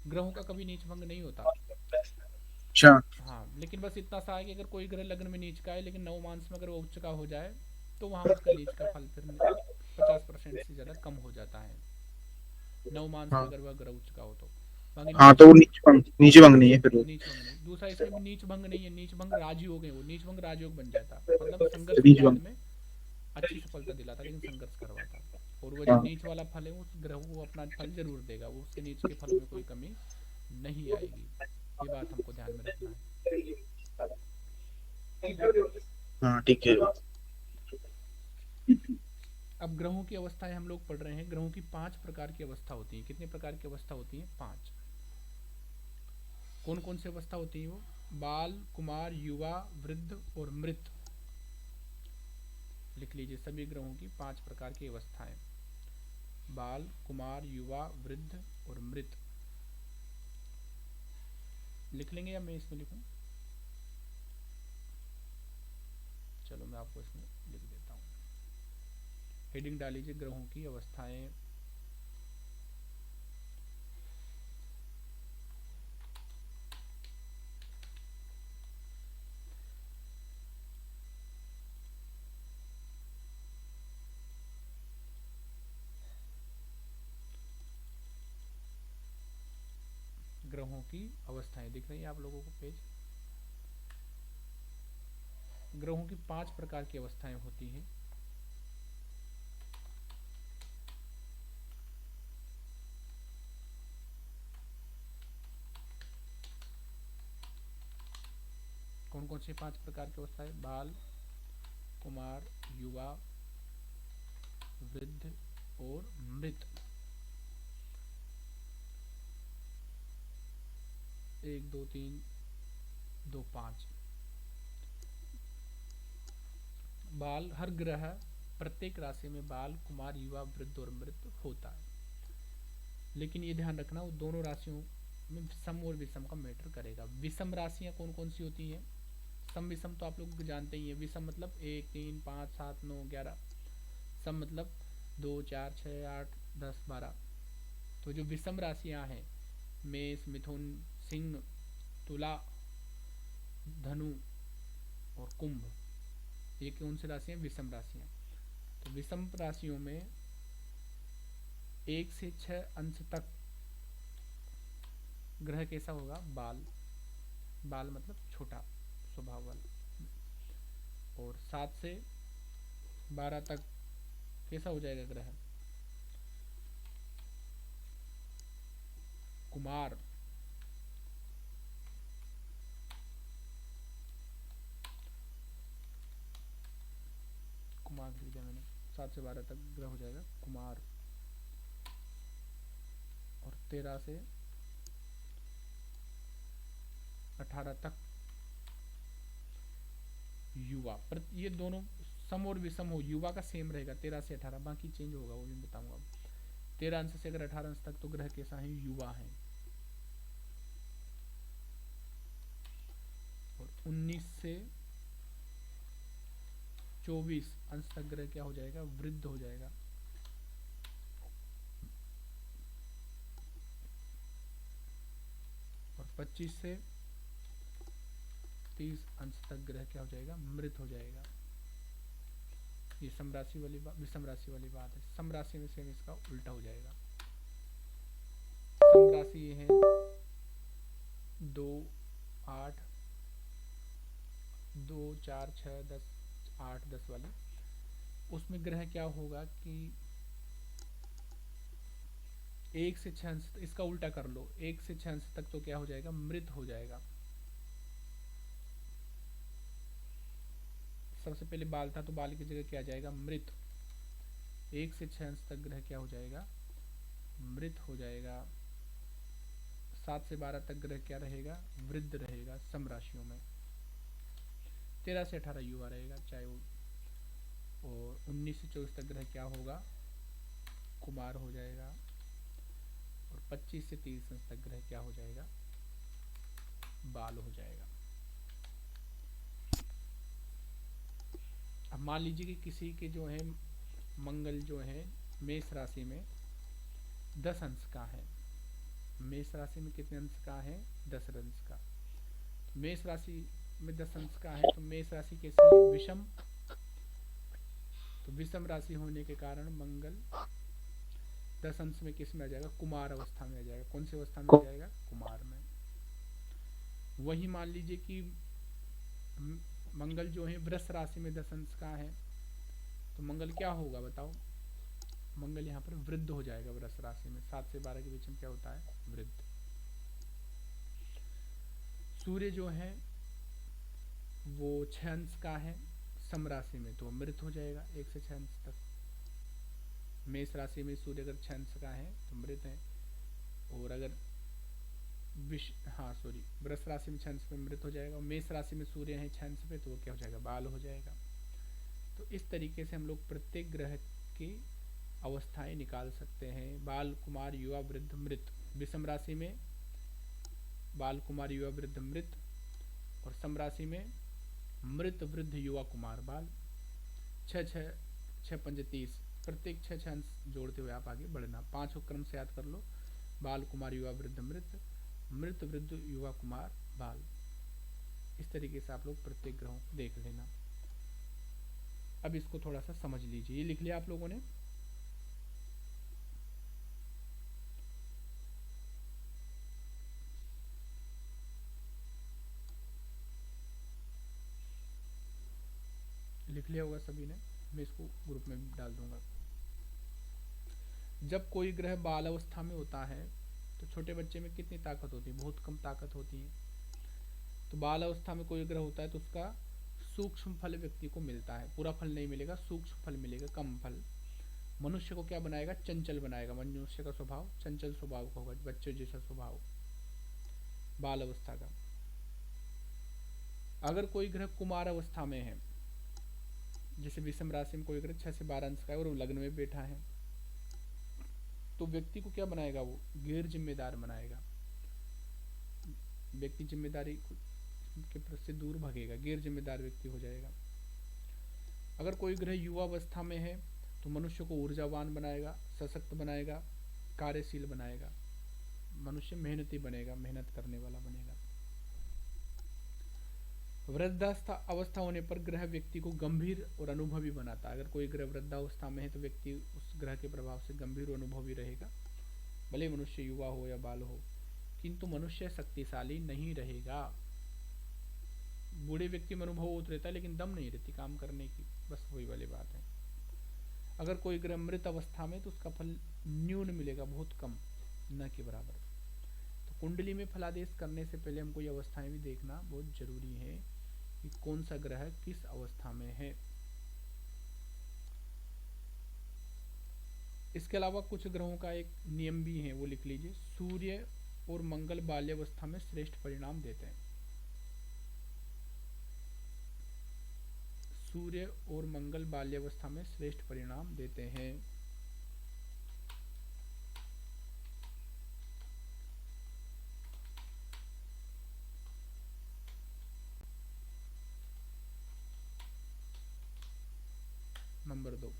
ग्रहों का कभी नीच भंग नहीं होता। अच्छा। हाँ, लेकिन बस इतना सा है कि अगर कोई ग्रह लग्न में नीच का है लेकिन नव मांस में अगर वो उच्च का हो जाए तो वहाँ उसका नीच का फल फिर 50% से ज़्यादा कम हो जाता है, नव मांस में हाँ। अगर वह ग्रह उच्च का हो तो। बाकी हाँ, नीच तो वो भंग, नीचे भंग नहीं है फिर वो। नीच भंग नहीं। दूसरा इसमें भी नीच भंग नहीं है, नीच भंग राजयोग है, वो नीच भंग राजयोग बन जाता, मतलब संघर्ष के नीच बाद भंग। में अच्छी सफलता दिलाता लेकिन संघर्ष करवाता। और वह जो हाँ। नीच वाला फल है उस ग्रह को अपना फल जरूर देगा, वो उसके नीच के फलों में कोई कमी नहीं आएगी। ये बात हमको ध्यान में रखना है। हाँ, ठीक है। अब ग्रहों की अवस्थाएं हम लोग पढ़ रहे हैं। ग्रहों की 5 प्रकार की अवस्था होती है। कितने प्रकार की अवस्था होती है? 5। कौन कौन सी अवस्था होती है वो? बाल, कुमार, युवा, वृद्ध और मृत। लिख लीजिए सभी ग्रहों की 5 प्रकार की अवस्थाएं। बाल, कुमार, युवा, वृद्ध और मृत। लिख लेंगे या मैं इसमें लिखूं? चलो मैं आपको इसमें लिख देता हूं। हेडिंग डाल लीजिए ग्रहों की अवस्थाएं। ग्रहों की अवस्थाएं दिख रही है आप लोगों को पेज? ग्रहों की 5 प्रकार की अवस्थाएं होती हैं। कौन कौन सी 5 प्रकार की अवस्थाएं? बाल, कुमार, युवा, वृद्ध और मृत। 1 2 3 2 5। बाल, हर ग्रह प्रत्येक राशि में बाल, कुमार, युवा, वृद्ध और मृत होता है। लेकिन ये ध्यान रखना वो दोनों राशियों में सम और विषम का मैटर करेगा। विषम राशियां कौन कौन सी होती हैं? सम विषम तो आप लोग जानते ही हैं। विषम मतलब 1 3 5 7 9 11। सम मतलब 2 4 6 8 10 12। तो जो विषम राशियां हैं, मेष, मिथुन, सिंह, तुला, धनु और कुंभ, ये कौन सी राशियां? विषम राशियां। तो विषम राशियों में 1 से 6 अंश तक ग्रह कैसा होगा? बाल। बाल मतलब छोटा स्वभाव वाला। और 7 से 12 तक कैसा हो जाएगा ग्रह? कुमार। कुमार लिख दिया मैंने। 7 से 12 तक ग्रह हो जाएगा कुमार। और 13 से 18 तक युवा। पर ये दोनों सम और विषम हो, युवा का सेम रहेगा 13 से 18, बाकी चेंज होगा वो भी बताऊंगा। 13 अंश से अगर 18 अंश तक तो ग्रह कैसा है? युवा है। और 19 से 24 अंश तक ग्रह क्या हो जाएगा? वृद्ध हो जाएगा। और 25 से 30 अंश तक ग्रह क्या हो जाएगा? मृत हो जाएगा। ये समराशि वाली बात, विषम राशि वाली बात है। सम राशि में सेम इसका उल्टा हो जाएगा। सम राशि ये है 2 8 2 4 6 10 8 10 वाली। उसमें ग्रह क्या होगा कि 1 से 6 अंश, इसका उल्टा कर लो, 1 से 6 अंश तक तो क्या हो जाएगा? मृत हो जाएगा। सबसे पहले बाल था तो बाल की जगह क्या आ जाएगा? मृत। 1 से 6 अंश तक ग्रह क्या हो जाएगा? मृत हो जाएगा। 7 से 12 तक ग्रह क्या रहेगा? वृद्ध रहेगा सम राशियों में। 13 से 18 युवा रहेगा चाहे वो। और 19 से 24 तक ग्रह क्या होगा? कुमार हो जाएगा। और 25 से 30 अंश तक ग्रह क्या हो जाएगा? बाल हो जाएगा। अब मान लीजिए कि किसी के जो है मंगल जो है मेष राशि में 10 अंश का है। मेष राशि में कितने अंश का है? 10 अंश का। तो मेष राशि में 10 अंश का है तो मेष राशि कैसी है? विषम। तो विषम राशि होने के कारण मंगल 10 अंश में किस में आ जाएगा? कुमार अवस्था में आ जाएगा। कौन सी अवस्था में आ जाएगा? कुमार में। वही मान लीजिए कि मंगल जो है वृष राशि में 10 अंश का है तो मंगल क्या होगा बताओ? मंगल यहाँ पर वृद्ध हो जाएगा वृष राशि में। 7 से 12 के बीच में क्या होता है? वृद्ध। सूर्य जो है वो 6 अंश का है सम राशि में तो मृत हो जाएगा 1 से 6 अंश तक। मेष राशि में सूर्य अगर 6 अंश का है तो मृत है, और अगर वृष राशि में 6 अंश पे मृत हो जाएगा, और मेष राशि में सूर्य है 6 अंश पे तो वो क्या हो जाएगा, बाल हो जाएगा। तो इस तरीके से हम लोग प्रत्येक ग्रह की अवस्थाएं निकाल सकते हैं। बाल, कुमार, युवा, वृद्ध, मृत। विषम राशि में बाल, कुमार, युवा, वृद्ध, मृत, और सम राशि में मृत, वृद्ध, युवा, कुमार, बाल। 6 पंजे 30, प्रत्येक 6 अंश जोड़ते हुए आप आगे बढ़ना। 5 को क्रम से याद कर लो, बाल, कुमार, युवा, वृद्ध, मृत, मृत, वृद्ध, युवा, कुमार, बाल। इस तरीके से आप लोग प्रत्येक ग्रहों को देख लेना। अब इसको थोड़ा सा समझ लीजिए। ये लिख लिया आप लोगों ने? लिख लिया होगा सभी ने। मैं इसको ग्रुप में डाल दूंगा। जब कोई ग्रह बाल अवस्था में होता है तो छोटे बच्चे में कितनी ताकत होती है? बहुत कम ताकत होती है। तो बाल अवस्था में कोई ग्रह होता है तो उसका सूक्ष्म फल व्यक्ति को मिलता है, पूरा फल नहीं मिलेगा, सूक्ष्म फल मिलेगा, कम फल। मनुष्य को क्या बनाएगा? चंचल बनाएगा। मनुष्य का स्वभाव चंचल स्वभाव का होगा, बच्चों जैसा स्वभाव बाल अवस्था का। अगर कोई ग्रह कुमार अवस्था में है, जैसे विषम राशि में कोई ग्रह 6 से 12 अंश का है और वो लग्न में बैठा है, तो व्यक्ति को क्या बनाएगा? वो गैर जिम्मेदार बनाएगा। व्यक्ति जिम्मेदारी के प्रति से दूर भागेगा, गैर जिम्मेदार व्यक्ति हो जाएगा। अगर कोई ग्रह युवा अवस्था में है तो मनुष्य को ऊर्जावान बनाएगा, सशक्त बनाएगा, कार्यशील बनाएगा। मनुष्य मेहनती बनेगा, मेहनत करने वाला बनेगा। वृद्धावस्था अवस्था होने पर ग्रह व्यक्ति को गंभीर और अनुभवी बनाता है। अगर कोई ग्रह वृद्धावस्था में है तो व्यक्ति उस ग्रह के प्रभाव से गंभीर और अनुभवी रहेगा, भले मनुष्य युवा हो या बाल हो, किंतु मनुष्य शक्तिशाली नहीं रहेगा। बूढ़े व्यक्ति में अनुभव होता रहता है लेकिन दम नहीं रहती काम करने की, बस वही वाली बात है। अगर कोई ग्रह मृत अवस्था में तो उसका फल न्यून मिलेगा, बहुत कम, न के बराबर। तो कुंडली में फलादेश करने से पहले हमको ये अवस्थाएं भी देखना बहुत जरूरी है कि कौन सा ग्रह किस अवस्था में है। इसके अलावा कुछ ग्रहों का एक नियम भी है, वो लिख लीजिए। सूर्य और मंगल बाल्यावस्था में श्रेष्ठ परिणाम देते हैं। सूर्य और मंगल बाल्यावस्था में श्रेष्ठ परिणाम देते हैं। नंबर 2,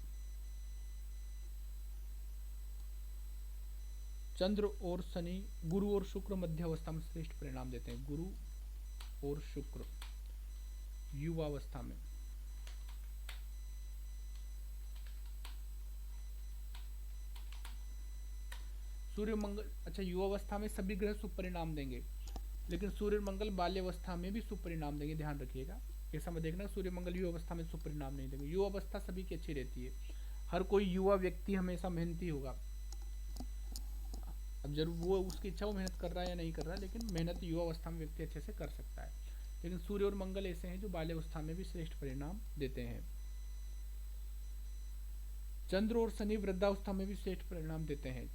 चंद्र और शनि, गुरु और शुक्र मध्य अवस्था में श्रेष्ठ परिणाम देते हैं। गुरु और शुक्र युवावस्था में। सूर्य मंगल, अच्छा युवावस्था में सभी ग्रह शुभ परिणाम देंगे, लेकिन सूर्य मंगल बाल्यावस्था में भी शुभ परिणाम देंगे, ध्यान रखिएगा। ऐसा मत देखना सूर्य मंगल युवावस्था में शुभ परिणाम नहीं देंगे। युवावस्था सभी की अच्छी रहती है, हर कोई युवा व्यक्ति हमेशा मेहनती होगा। अब जरूर वो उसकी इच्छा, वो मेहनत कर रहा है या नहीं कर रहा है, लेकिन मेहनत युवावस्था में व्यक्ति अच्छे से कर सकता है। लेकिन सूर्य और मंगल ऐसे हैं जो बाल्यावस्था में भी श्रेष्ठ परिणाम देते हैं। चंद्र और शनि वृद्धावस्था में भी श्रेष्ठ परिणाम देते हैं।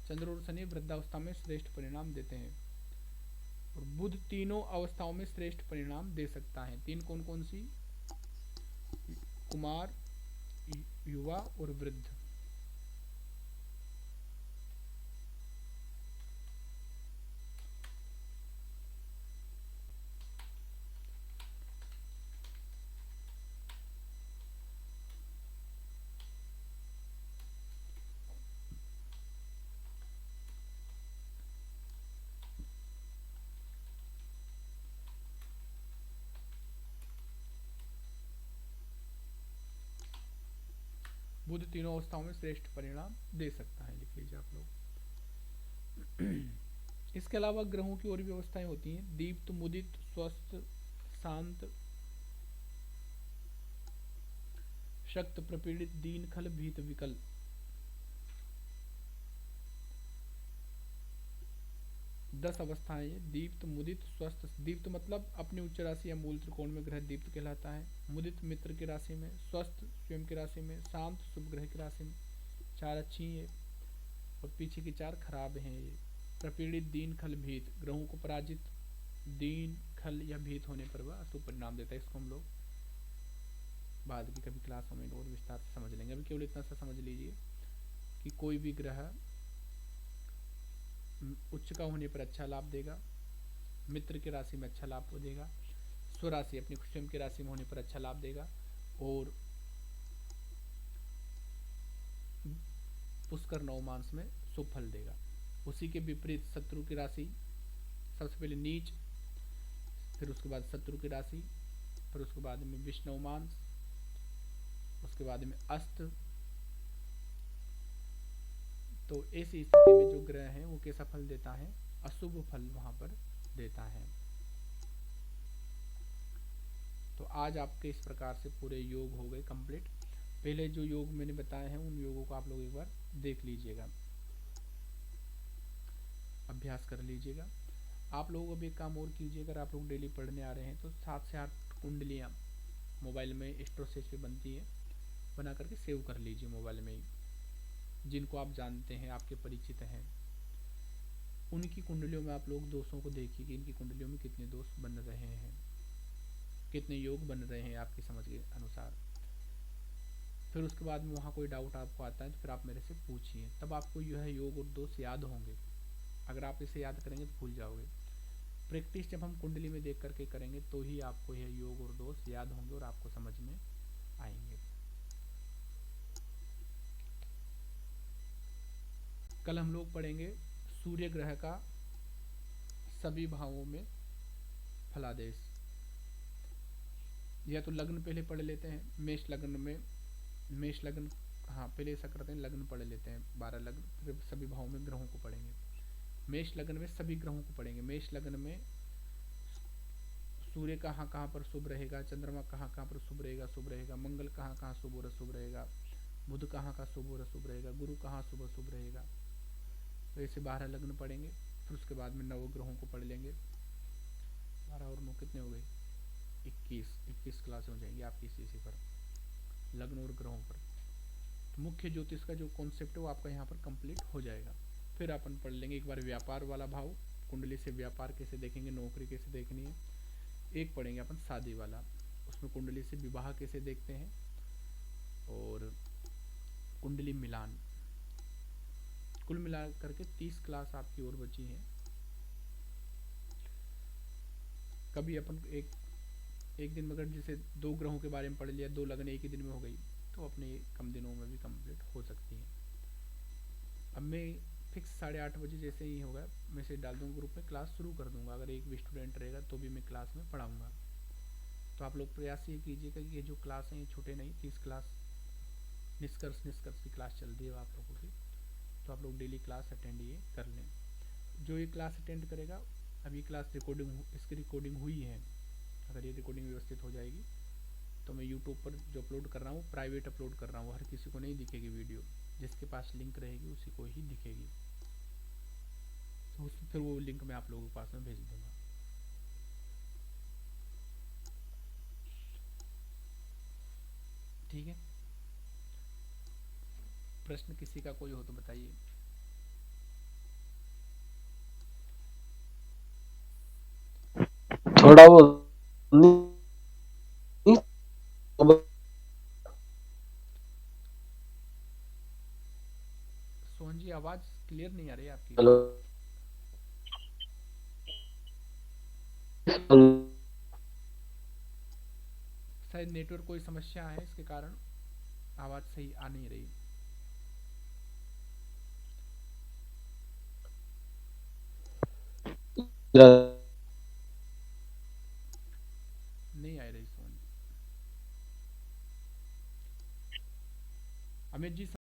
चंद्र और शनि वृद्धावस्था में श्रेष्ठ परिणाम देते हैं। और बुध तीनों अवस्थाओं में श्रेष्ठ परिणाम दे सकता है। तीन कौन कौन सी? कुमार, युवा और वृद्ध। बुध तीनों अवस्थाओं में श्रेष्ठ परिणाम दे सकता है, लिख लीजिए आप लोग। इसके अलावा ग्रहों की और भी अवस्थाएं होती हैं। दीप्त, मुदित, स्वस्थ, शांत, शक्त, प्रपीड़ित, दीन, खल, भीत, विकल। 10 अवस्थाएं ये दीप्त मुदित स्वस्थ। दीप्त मतलब अपनी उच्च राशि या मूल त्रिकोण में ग्रह दीप्त कहलाता है। मुदित मित्र की राशि में, स्वस्थ स्वयं की राशि में, शांत शुभ ग्रह की राशि में। 4 अच्छी है और पीछे की 4 खराब हैं। ये प्रपीड़ित दीन खल भीत, ग्रहों को पराजित दीन खल या भीत होने पर वह अशुभ परिणाम देता है। इसको हम लोग बाद की कभी क्लासों में और विस्तार से समझ लेंगे। अभी केवल इतना सा समझ लीजिए कि कोई भी ग्रह उच्च का होने पर अच्छा लाभ देगा, मित्र की राशि में अच्छा लाभ देगा, स्वराशि अपनी स्वयं की राशि में होने पर अच्छा लाभ देगा, और पुष्कर नवमांश में शुभ फल देगा। उसी के विपरीत शत्रु की राशि, सबसे पहले नीच, फिर उसके बाद शत्रु की राशि, फिर उसके बाद में विष्णुमांश, उसके बाद में अस्त। तो ऐसी स्थिति में जो ग्रह है वो कैसा फल देता है? अशुभ फल वहां पर देता है। तो आज आपके इस प्रकार से पूरे योग हो गए कंप्लीट। पहले जो योग मैंने बताए हैं उन योगों को आप लोग एक बार देख लीजिएगा, अभ्यास कर लीजिएगा। आप लोग अब एक काम और कीजिए, अगर आप लोग डेली पढ़ने आ रहे हैं तो 7 से 8 कुंडलियाँ मोबाइल में स्टोरेज पे बनती है, बना करके सेव कर लीजिए मोबाइल में ही। जिनको आप जानते हैं, आपके परिचित हैं, उनकी कुंडलियों में आप लोग दोषों को देखिए कि इनकी कुंडलियों में कितने दोष बन रहे हैं, कितने योग बन रहे हैं आपकी समझ के अनुसार। फिर उसके बाद में वहाँ कोई डाउट आपको आता है तो फिर आप मेरे से पूछिए, तब आपको यह योग और दोष याद होंगे। अगर आप इसे याद करेंगे तो भूल जाओगे। प्रैक्टिस जब हम कुंडली में देख करके करेंगे तो ही आपको यह योग और दोष याद होंगे और आपको समझ में आएंगे। कल हम लोग पढ़ेंगे सूर्य ग्रह का सभी भावों में फलादेश। या तो लग्न पहले पढ़ लेते हैं, मेष लग्न में, मेष लग्न, हाँ पहले ऐसा करते हैं लग्न पढ़ लेते हैं 12 लग्न, फिर सभी भावों में ग्रहों को पढ़ेंगे। मेष लग्न में सभी ग्रहों को पढ़ेंगे। मेष लग्न में सूर्य कहाँ कहाँ पर शुभ रहेगा, चंद्रमा कहाँ कहाँ पर शुभ रहेगा, मंगल कहाँ कहाँ शुभ और अशुभ रहेगा, बुध कहाँ का शुभ और अशुभ रहेगा, गुरु कहाँ शुभ अशुभ रहेगा। तो ऐसे 12 लग्न पढ़ेंगे। फिर उसके बाद में नवग्रहों को पढ़ लेंगे। 12 और 9 कितने हो गए? 21 क्लास हो जाएंगी आपकी इसी पर, लग्न और ग्रहों पर। तो मुख्य ज्योतिष का जो कॉन्सेप्ट है वो आपका यहाँ पर कंप्लीट हो जाएगा। फिर अपन पढ़ लेंगे एक बार व्यापार वाला भाव, कुंडली से व्यापार कैसे देखेंगे, नौकरी कैसे देखनी है। एक पढ़ेंगे अपन शादी वाला, उसमें कुंडली से विवाह कैसे देखते हैं, और कुंडली मिलान। कुल मिला करके 30 क्लास आपकी और बची हैं। कभी अपन एक दिन में अगर जैसे 2 ग्रहों के बारे में पढ़ लिया, 2 लगन एक ही दिन में हो गई, तो अपने कम दिनों में भी कंप्लीट हो सकती हैं। अब मैं फिक्स 8:30 बजे जैसे ही होगा मैसेज डाल दूँगा ग्रुप में, क्लास शुरू कर दूँगा। अगर एक भी स्टूडेंट रहेगा तो भी मैं क्लास में पढ़ाऊँगा। तो आप लोग प्रयास ये कीजिएगा कि ये जो क्लास हैं ये छूटे नहीं। 30 क्लास निष्कर्ष की क्लास चल रही है आप लोगों की, तो आप लोग डेली क्लास अटेंड ये कर लें। जो ये क्लास अटेंड करेगा, अभी क्लास इसकी रिकॉर्डिंग हुई है, अगर ये रिकॉर्डिंग व्यवस्थित हो जाएगी तो मैं यूट्यूब पर जो अपलोड कर रहा हूँ प्राइवेट अपलोड कर रहा हूँ, हर किसी को नहीं दिखेगी वीडियो, जिसके पास लिंक रहेगी उसी को ही दिखेगी। तो फिर वो लिंक मैं आप लोगों के पास में भेज दूंगा। ठीक है, प्रश्न किसी का कोई हो तो बताइए। थोड़ा वो सोहन जी आवाज क्लियर नहीं आ रही है आपकी। हेलो शायद नेटवर्क कोई समस्या है, इसके कारण आवाज सही आ नहीं रही।